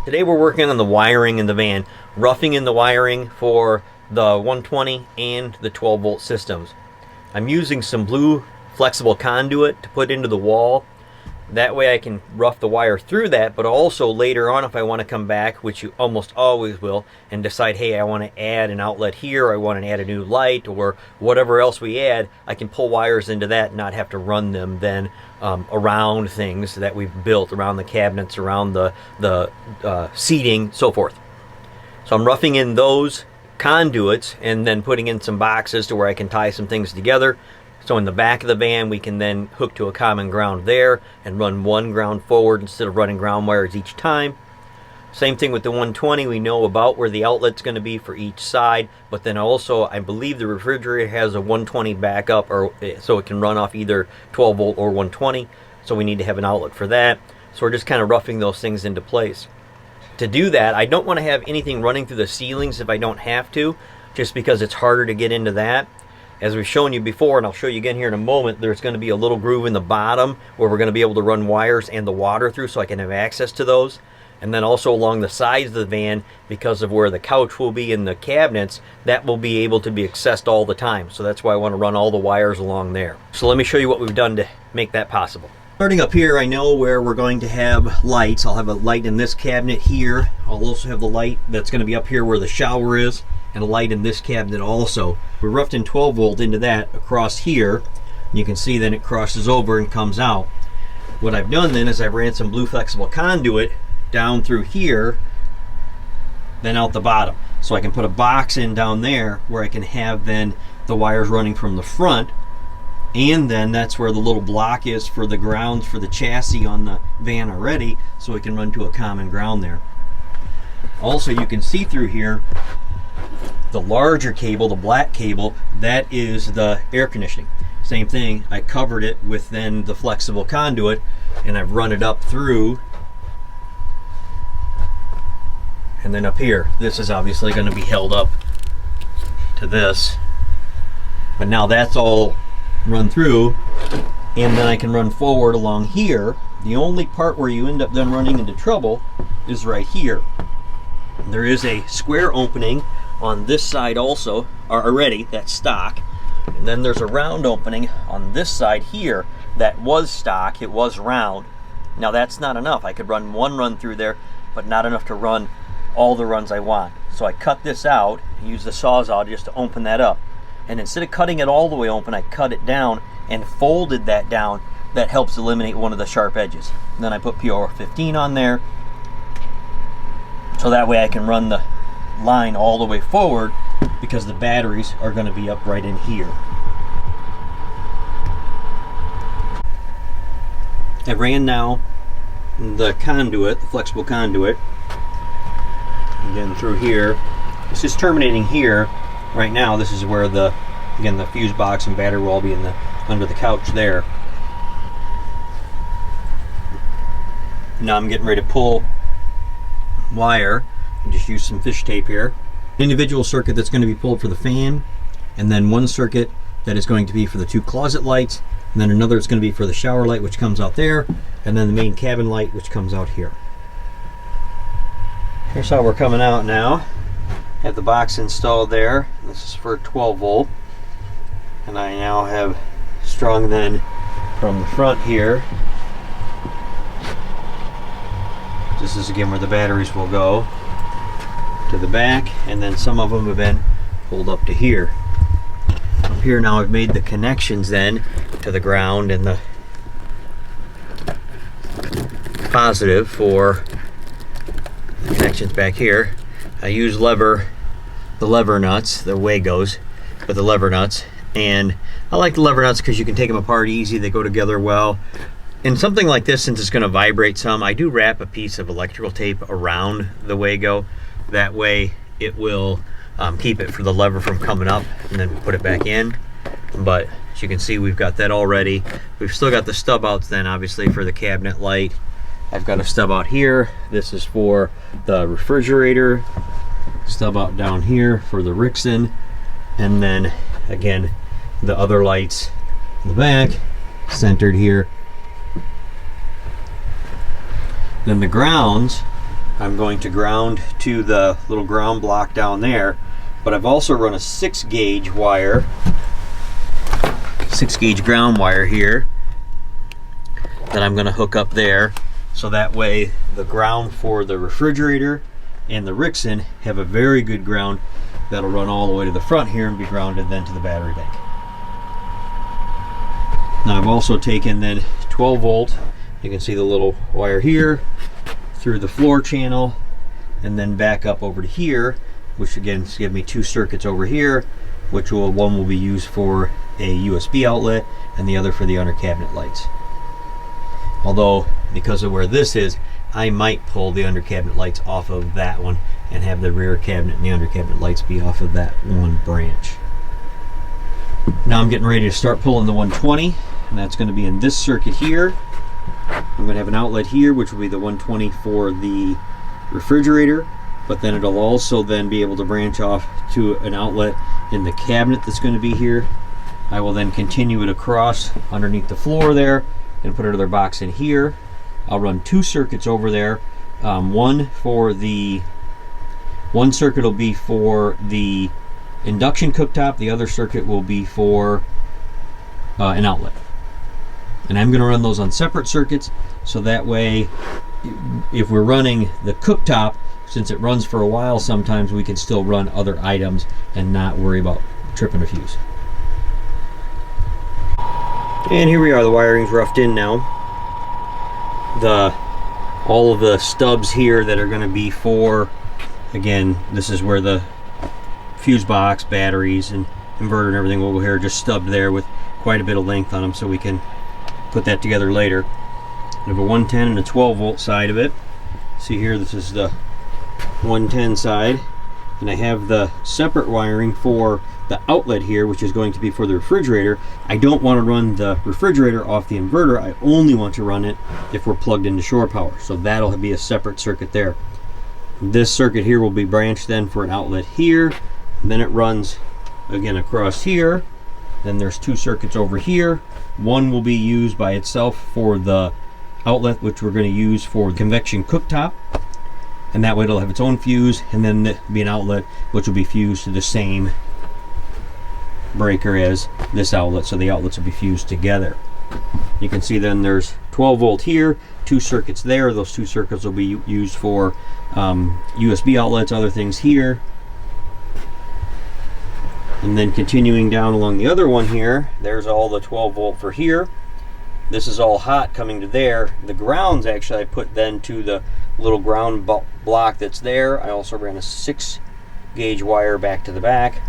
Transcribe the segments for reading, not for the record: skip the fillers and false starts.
Today we're working on the wiring in the van, roughing in the wiring for the 120 and the 12 volt systems. I'm using some blue flexible conduit to put into the wall. That way I can rough the wire through that, but also later on if I want to come back, which you almost always will, and decide, hey, I want to add an outlet here, or I want to add a new light, or whatever else we add, I can pull wires into that and not have to run them then around things that we've built, around the cabinets, around the seating, so forth. So I'm roughing in those conduits and then putting in some boxes to where I can tie some things together. So in the back of the van, we can then hook to a common ground there and run one ground forward instead of running ground wires each time. Same thing with the 120. We know about where the outlet's going to be for each side, but then also I believe the refrigerator has a 120 backup, or so it can run off either 12 volt or 120. So we need to have an outlet for that. So we're just kind of roughing those things into place. To do that, I don't want to have anything running through the ceilings if I don't have to, just because it's harder to get into that. As we've shown you before, and I'll show you again here in a moment, there's going to be a little groove in the bottom where we're going to be able to run wires and the water through, so I can have access to those. And then also along the sides of the van, because of where the couch will be in the cabinets, that will be able to be accessed all the time. So that's why I want to run all the wires along there. So let me show you what we've done to make that possible. Starting up here, I know where we're going to have lights. I'll have a light in this cabinet here. I'll also have the light that's going to be up here where the shower is, and a light in this cabinet also. We roughed in 12 volt into that across here. You can see then it crosses over and comes out. What I've done then is I've ran some blue flexible conduit down through here, then out the bottom. So I can put a box in down there where I can have then the wires running from the front, and then that's where the little block is for the grounds for the chassis on the van already, so it can run to a common ground there. Also, you can see through here the larger cable, the black cable, that is the air conditioning. Same thing, I covered it with then the flexible conduit, and I've run it up through. And then up here, this is obviously going to be held up to this. But now that's all run through, and then I can run forward along here. The only part where you end up then running into trouble is right here. There is a square opening on this side also, already, that's stock. And then there's a round opening on this side here that was stock, it was round. Now that's not enough. I could run one run through there, but not enough to run all the runs I want. So I cut this out, use the Sawzall just to open that up. And instead of cutting it all the way open, I cut it down and folded that down. That helps eliminate one of the sharp edges. And then I put PR15 on there, so that way I can run the line all the way forward, because the batteries are going to be up right in here. I ran now the conduit, the flexible conduit, again through here. This is terminating here. Right now, this is where the fuse box and battery will all be in the under the couch there. Now I'm getting ready to pull wire. And just use some fish tape here. Individual circuit that's going to be pulled for the fan, and then one circuit that is going to be for the two closet lights, and then another is going to be for the shower light, which comes out there, and then the main cabin light, which comes out here. Here's how we're coming out now. Have the box installed there. This is for 12 volt, and I now have strung then from the front here. This is again where the batteries will go, to the back, and then some of them have been pulled up to here. Up here now I've made the connections then to the ground and the positive for the connections back here. I use the lever nuts, the Wagos, with the lever nuts, and I like the lever nuts because you can take them apart easy, they go together well. And something like this, since it's going to vibrate some, I do wrap a piece of electrical tape around the Wago. That way it will keep it for the lever from coming up, and then put it back in. But as you can see, we've got that all ready. We've still got the stub outs then, obviously, for the cabinet light. I've got a stub out here. This is for the refrigerator. Stub out down here for the Rixon. And then, again, the other lights in the back, centered here. Then the grounds, I'm going to ground to the little ground block down there, but I've also run a 6-gauge wire, 6-gauge ground wire here that I'm going to hook up there, so that way the ground for the refrigerator and the Rixson have a very good ground that'll run all the way to the front here and be grounded then to the battery bank. Now I've also taken then 12 volt, you can see the little wire here, through the floor channel, and then back up over to here, which again is give me 2 circuits over here, which one will be used for a USB outlet and the other for the under cabinet lights. Although, because of where this is, I might pull the under cabinet lights off of that one and have the rear cabinet and the under cabinet lights be off of that one branch. Now I'm getting ready to start pulling the 120, and that's going to be in this circuit here. I'm going to have an outlet here, which will be the 120 for the refrigerator, but then it'll also then be able to branch off to an outlet in the cabinet that's going to be here. I will then continue it across underneath the floor there and put another box in here. I'll run 2 circuits over there. One circuit will be for the induction cooktop, the other circuit will be for an outlet. And I'm going to run those on separate circuits, so that way if we're running the cooktop, since it runs for a while, sometimes we can still run other items and not worry about tripping a fuse. And here we are, the wiring's roughed in now. All of the stubs here that are going to be for, again, this is where the fuse box, batteries, and inverter and everything will go here, just stubbed there with quite a bit of length on them, so we can put that together later. I have a 110 and a 12 volt side of it. See here, this is the 110 side, and I have the separate wiring for the outlet here, which is going to be for the refrigerator. I don't want to run the refrigerator off the inverter. I only want to run it if we're plugged into shore power, so that'll be a separate circuit there. This circuit here will be branched then for an outlet here, and then it runs again across here. Then there's 2 circuits over here. One will be used by itself for the outlet, which we're going to use for the convection cooktop, and that way it'll have its own fuse, and then there'll be an outlet which will be fused to the same breaker as this outlet, so the outlets will be fused together. You can see then there's 12 volt here, 2 circuits there. Those 2 circuits will be used for USB outlets, other things here. And then continuing down along the other one here, there's all the 12 volt for here. This is all hot coming to there. The grounds actually I put then to the little ground block that's there. I also ran a 6-gauge wire back to the back,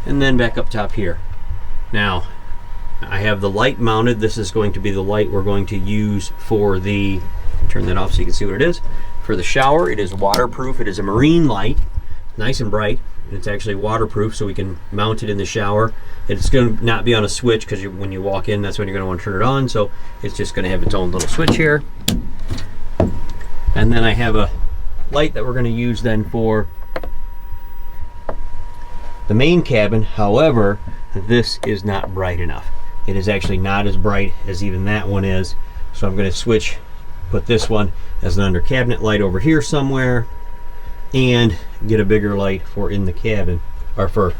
and then back up top here. Now I have the light mounted. This is going to be the light we're going to use for the, turn that off so you can see what it is, for the shower. It is waterproof. It is a marine light, nice and bright. It's actually waterproof, so we can mount it in the shower. It's going to not be on a switch, because when you walk in, that's when you're going to want to turn it on. So it's just going to have its own little switch here. And then I have a light that we're going to use then for the main cabin. However, this is not bright enough. It is actually not as bright as even that one is. So I'm going to switch, put this one as an under cabinet light over here somewhere, and get a bigger light for in the cabin, or for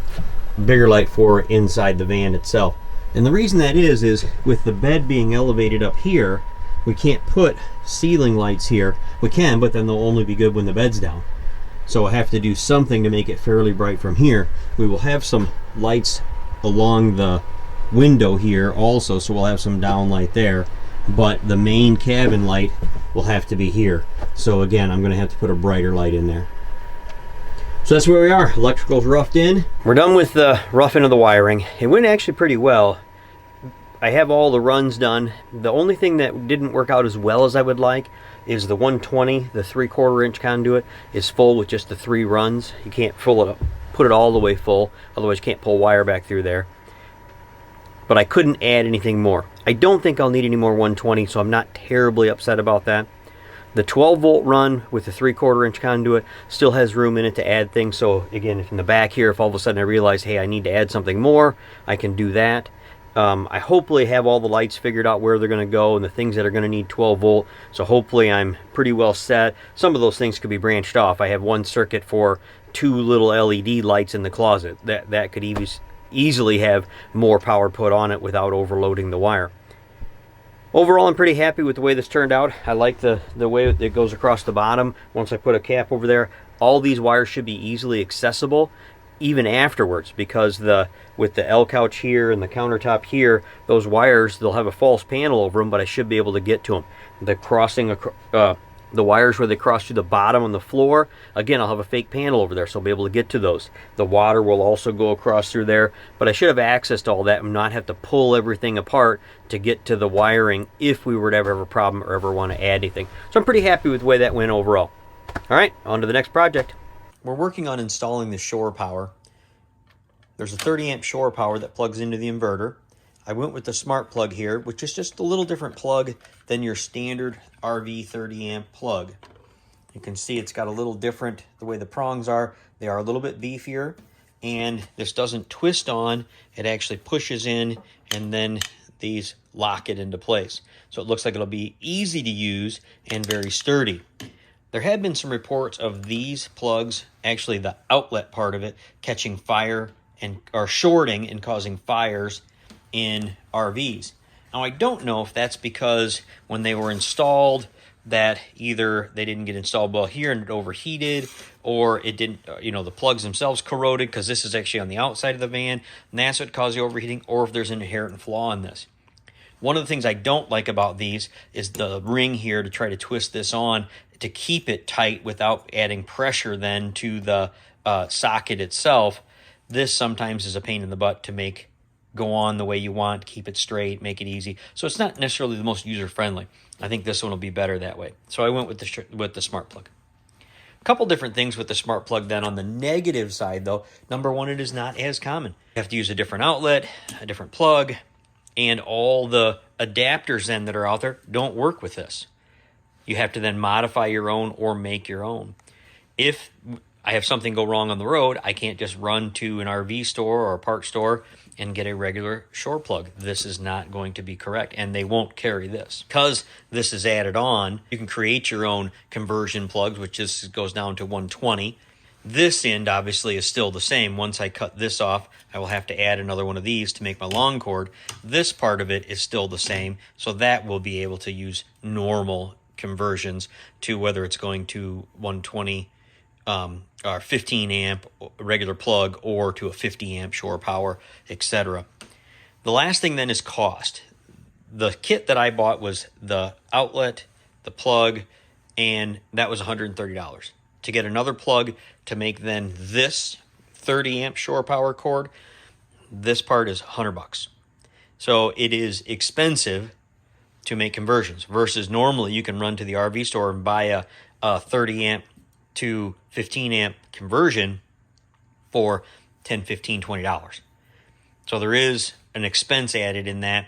bigger light for inside the van itself. And the reason that is with the bed being elevated up here, we can't put ceiling lights here. We can, but then they'll only be good when the bed's down. So I have to do something to make it fairly bright from here. We will have some lights along the window here also, so we'll have some downlight there, but the main cabin light will have to be here. So again, I'm going to have to put a brighter light in there. So that's where we are. Electrical's roughed in. We're done with the roughing of the wiring. It went actually pretty well. I have all the runs done. The only thing that didn't work out as well as I would like is the 120, the 3/4 inch conduit is full with just the 3 runs. You can't fill it, put it all the way full, otherwise you can't pull wire back through there. But I couldn't add anything more. I don't think I'll need any more 120, so I'm not terribly upset about that. The 12 volt run with the 3/4 inch conduit still has room in it to add things. So again, if in the back here, if all of a sudden I realize, hey, I need to add something more, I can do that. I hopefully have all the lights figured out where they're going to go and the things that are going to need 12 volt. So hopefully I'm pretty well set. Some of those things could be branched off. I have one circuit for 2 little LED lights in the closet. That could easily have more power put on it without overloading the wire. Overall, I'm pretty happy with the way this turned out. I like the way it goes across the bottom. Once I put a cap over there, all these wires should be easily accessible even afterwards, because with the L couch here and the countertop here, those wires, they'll have a false panel over them, but I should be able to get to them. The wires where they cross through the bottom on the floor, again, I'll have a fake panel over there, so I'll be able to get to those. The water will also go across through there, but I should have access to all that and not have to pull everything apart to get to the wiring if we were to ever have a problem or ever want to add anything. So I'm pretty happy with the way that went overall. All right, on to the next project. We're working on installing the shore power. There's a 30 amp shore power that plugs into the inverter. I went with the smart plug here, which is just a little different plug than your standard RV 30 amp plug. You can see it's got a little different, the way the prongs are. They are a little bit beefier, and this doesn't twist on. It actually pushes in, and then these lock it into place. So it looks like it'll be easy to use and very sturdy. There have been some reports of these plugs, actually the outlet part of it, catching fire or shorting and causing fires in RVs. Now, I don't know if that's because when they were installed that either they didn't get installed well here and it overheated, or it didn't, the plugs themselves corroded, because this is actually on the outside of the van, and that's what caused the overheating, or if there's an inherent flaw in this. One of the things I don't like about these is the ring here to try to twist this on to keep it tight without adding pressure then to the socket itself. This sometimes is a pain in the butt to make go on the way you want, keep it straight, make it easy. So it's not necessarily the most user-friendly. I think this one will be better that way. So I went with the smart plug. A couple different things with the smart plug then. On the negative side though, number one, it is not as common. You have to use a different outlet, a different plug, and all the adapters then that are out there don't work with this. You have to then modify your own or make your own. If I have something go wrong on the road, I can't just run to an RV store or a park store and get a regular shore plug. This is not going to be correct, and they won't carry this. Because this is added on, you can create your own conversion plugs, which this goes down to 120. This end obviously is still the same. Once I cut this off, I will have to add another one of these to make my long cord. This part of it is still the same, so that will be able to use normal conversions to whether it's going to 120 or 15 amp regular plug or to a 50 amp shore power, etc. The last thing then is cost. The kit that I bought was the outlet, the plug, and that was $130. To get another plug to make then this 30 amp shore power cord, this part is $100. So it is expensive to make conversions versus normally you can run to the RV store and buy a 30 amp to 15 amp conversion for $10, $15, $20. So there is an expense added in that.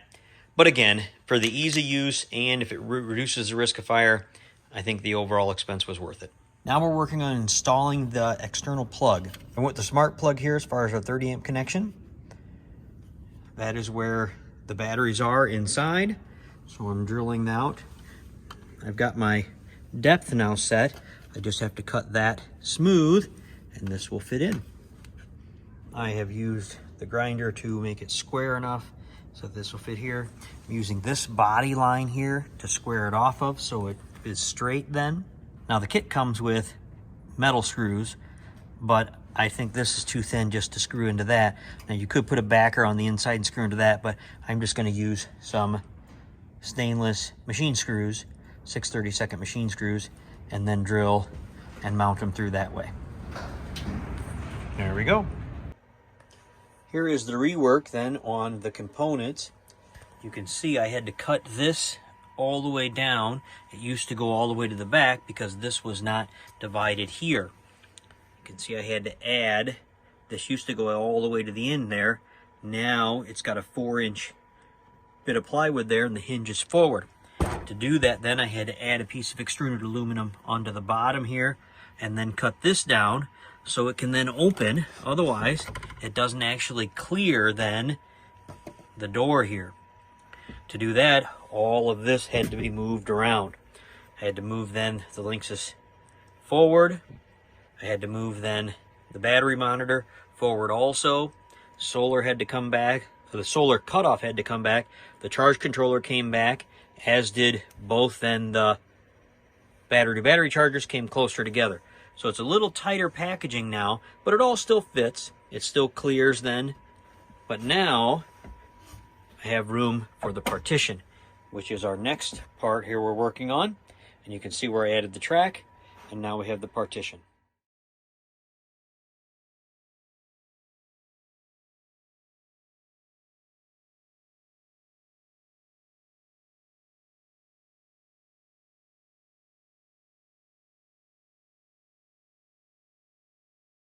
But again, for the easy use and if it reduces the risk of fire, I think the overall expense was worth it. Now we're working on installing the external plug. I went with the smart plug here as far as our 30 amp connection. That is where the batteries are inside. So I'm drilling out. I've got my depth now set. I just have to cut that smooth and this will fit in. I have used the grinder to make it square enough so this will fit here. I'm using this body line here to square it off of so it is straight then. Now the kit comes with metal screws, but I think this is too thin just to screw into that. Now you could put a backer on the inside and screw into that, but I'm just going to use some stainless machine screws, 6/32 machine screws, and then drill and mount them through that way. There we go. Here is the rework then on the components. You can see I had to cut this all the way down. It used to go all the way to the back because this was not divided here. You can see I had to add, this used to go all the way to the end there. Now it's got a 4-inch bit of plywood there and the hinge is forward. To do that then I had to add a piece of extruded aluminum onto the bottom here and then cut this down so it can then open. Otherwise it doesn't actually clear then the door here. To do that, all of this had to be moved around. I had to move then the Linksys forward. I had to move then the battery monitor forward also. Solar had to come back. So the solar cutoff had to come back. The charge controller came back, as did both then the battery chargers came closer together. So it's a little tighter packaging now, but it all still fits. It still clears then. But now I have room for the partition, which is our next part here we're working on. And you can see where I added the track, and now we have the partition.